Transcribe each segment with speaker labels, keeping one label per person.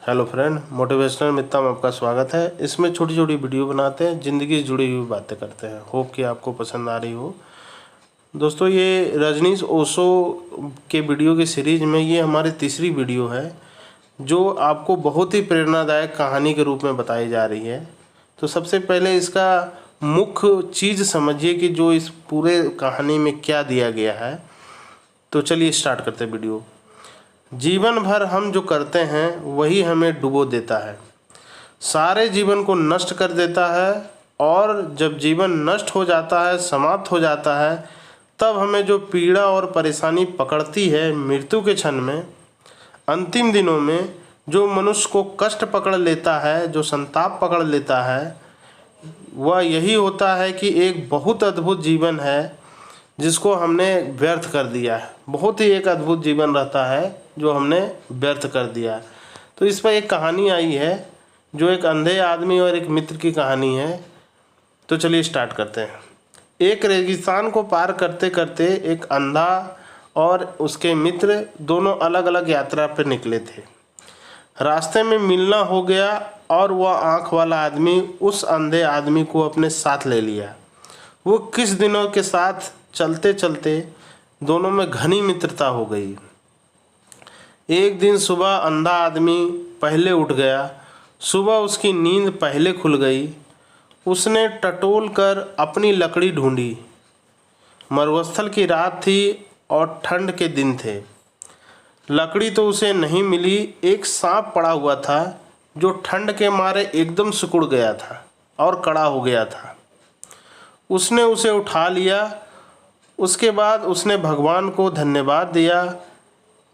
Speaker 1: Hello friend, motivational मित्ता में आपका स्वागत है। इसमें छोटी छोटी वीडियो बनाते हैं, ज़िंदगी से जुड़ी हुई बातें करते हैं। होप कि आपको पसंद आ रही हो। दोस्तों, ये रजनीश ओशो के वीडियो की सीरीज़ में ये हमारी तीसरी वीडियो है जो आपको बहुत ही प्रेरणादायक कहानी के रूप में बताई जा रही है। तो सबसे पहले इसका मुख्य चीज़ समझिए कि जो इस पूरे कहानी में क्या दिया गया है। तो चलिए स्टार्ट करते हैं वीडियो। जीवन भर हम जो करते हैं वही हमें डुबो देता है, सारे जीवन को नष्ट कर देता है। और जब जीवन नष्ट हो जाता है, समाप्त हो जाता है, तब हमें जो पीड़ा और परेशानी पकड़ती है मृत्यु के क्षण में, अंतिम दिनों में जो मनुष्य को कष्ट पकड़ लेता है, जो संताप पकड़ लेता है, वह यही होता है कि एक बहुत अद्भुत जीवन है जिसको हमने व्यर्थ कर दिया है। बहुत ही एक अद्भुत जीवन रहता है जो हमने व्यर्थ कर दिया। तो इस पर एक कहानी आई है जो एक अंधे आदमी और एक मित्र की कहानी है। तो चलिए स्टार्ट करते हैं। एक रेगिस्तान को पार करते करते एक अंधा और उसके मित्र दोनों अलग अलग यात्रा पर निकले थे। रास्ते में मिलना हो गया और वह आँख वाला आदमी उस अंधे आदमी को अपने साथ ले लिया। वो कुछ दिनों के साथ चलते चलते दोनों में घनी मित्रता हो गई। एक दिन सुबह अंधा आदमी पहले उठ गया। सुबह उसकी नींद पहले खुल गई। उसने टटोल कर अपनी लकड़ी ढूंढी। मरुस्थल की रात थी और ठंड के दिन थे। लकड़ी तो उसे नहीं मिली। एक सांप पड़ा हुआ था जो ठंड के मारे एकदम सिकुड़ गया था और कड़ा हो गया था। उसने उसे उठा लिया। उसके बाद उसने भगवान को धन्यवाद दिया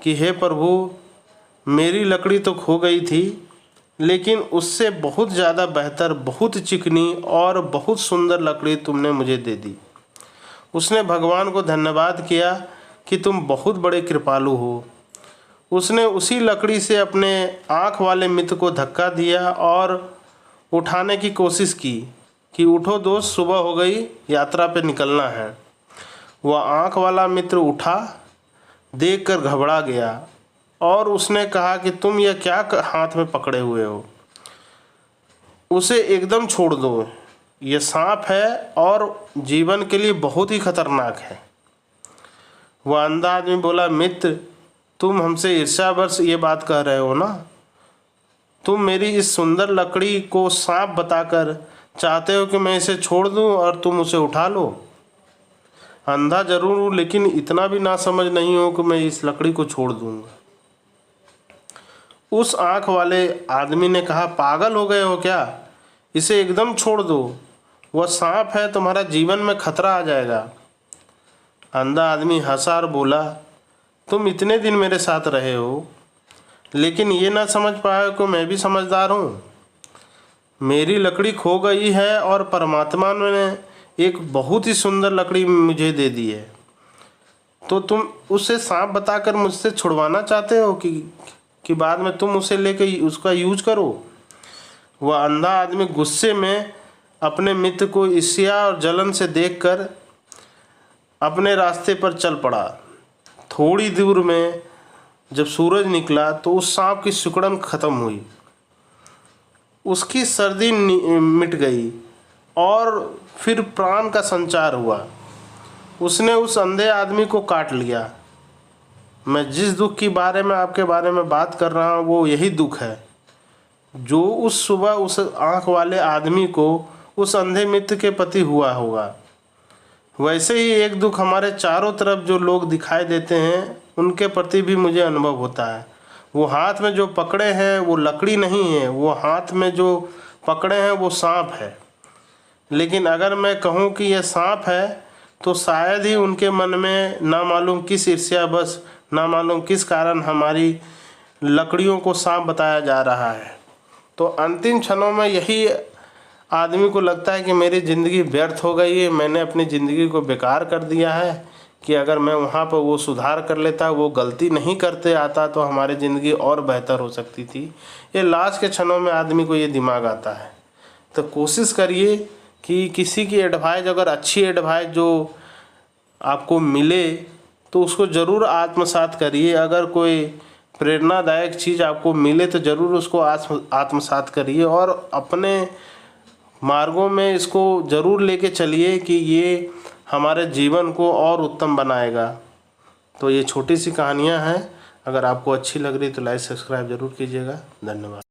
Speaker 1: कि हे प्रभु, मेरी लकड़ी तो खो गई थी, लेकिन उससे बहुत ज़्यादा बेहतर, बहुत चिकनी और बहुत सुंदर लकड़ी तुमने मुझे दे दी। उसने भगवान को धन्यवाद किया कि तुम बहुत बड़े कृपालु हो। उसने उसी लकड़ी से अपने आँख वाले मित्र को धक्का दिया और उठाने की कोशिश की कि उठो दोस्त, सुबह हो गई, यात्रा पे निकलना है। वह आँख वाला मित्र उठा, देखकर घबरा गया और उसने कहा कि तुम यह क्या हाथ में पकड़े हुए हो? उसे एकदम छोड़ दो, यह सांप है और जीवन के लिए बहुत ही खतरनाक है। वह अंधा आदमी बोला, मित्र, तुम हमसे ईर्ष्यावश ये बात कह रहे हो ना? तुम मेरी इस सुंदर लकड़ी को सांप बताकर चाहते हो कि मैं इसे छोड़ दूं और तुम उसे उठा लो? अंधा जरूर हूँ, लेकिन इतना भी ना समझ नहीं हो कि मैं इस लकड़ी को छोड़ दूंगा। उस आँख वाले आदमी ने कहा, पागल हो गए हो क्या? इसे एकदम छोड़ दो, वह सांप है, तुम्हारा जीवन में खतरा आ जाएगा। अंधा आदमी हंसा और बोला, तुम इतने दिन मेरे साथ रहे हो, लेकिन ये ना समझ पाए कि मैं भी समझदार हूँ। मेरी लकड़ी खो गई है और परमात्मा ने एक बहुत ही सुंदर लकड़ी मुझे दे दी है, तो तुम उसे सांप बताकर मुझसे छुड़वाना चाहते हो कि बाद में तुम उसे लेकर उसका यूज करो। वह अंधा आदमी गुस्से में अपने मित्र को ईर्ष्या और जलन से देखकर अपने रास्ते पर चल पड़ा। थोड़ी दूर में जब सूरज निकला तो उस सांप की सिकुड़न खत्म हुई। उसकी सर्दी मिट गई और फिर प्राण का संचार हुआ। उसने उस अंधे आदमी को काट लिया। मैं जिस दुख की बारे में आपके बारे में बात कर रहा हूँ वो यही दुख है जो उस सुबह उस आँख वाले आदमी को उस अंधे मित्र के प्रति हुआ होगा। वैसे ही एक दुख हमारे चारों तरफ जो लोग दिखाई देते हैं उनके प्रति भी मुझे अनुभव होता है। वो हाथ में जो पकड़े हैं वो लकड़ी नहीं है, वो हाथ में जो पकड़े हैं वो सांप है। लेकिन अगर मैं कहूँ कि यह सांप है तो शायद ही उनके मन में ना मालूम किस ईर्ष्या बस, ना मालूम किस कारण हमारी लकड़ियों को सांप बताया जा रहा है। तो अंतिम क्षणों में यही आदमी को लगता है कि मेरी ज़िंदगी व्यर्थ हो गई है, मैंने अपनी ज़िंदगी को बेकार कर दिया है, कि अगर मैं वहाँ पर वो सुधार कर लेता, वो गलती नहीं करते आता, तो हमारी ज़िंदगी और बेहतर हो सकती थी। ये लास्ट के क्षणों में आदमी को ये दिमाग आता है। तो कोशिश करिए कि किसी की एडवाइस, अगर अच्छी एडवाइस जो आपको मिले तो उसको ज़रूर आत्मसात करिए। अगर कोई प्रेरणादायक चीज़ आपको मिले तो ज़रूर उसको आत्मसात करिए और अपने मार्गों में इसको ज़रूर लेके चलिए कि ये हमारे जीवन को और उत्तम बनाएगा। तो ये छोटी सी कहानियाँ हैं, अगर आपको अच्छी लग रही तो लाइक सब्सक्राइब ज़रूर कीजिएगा। धन्यवाद।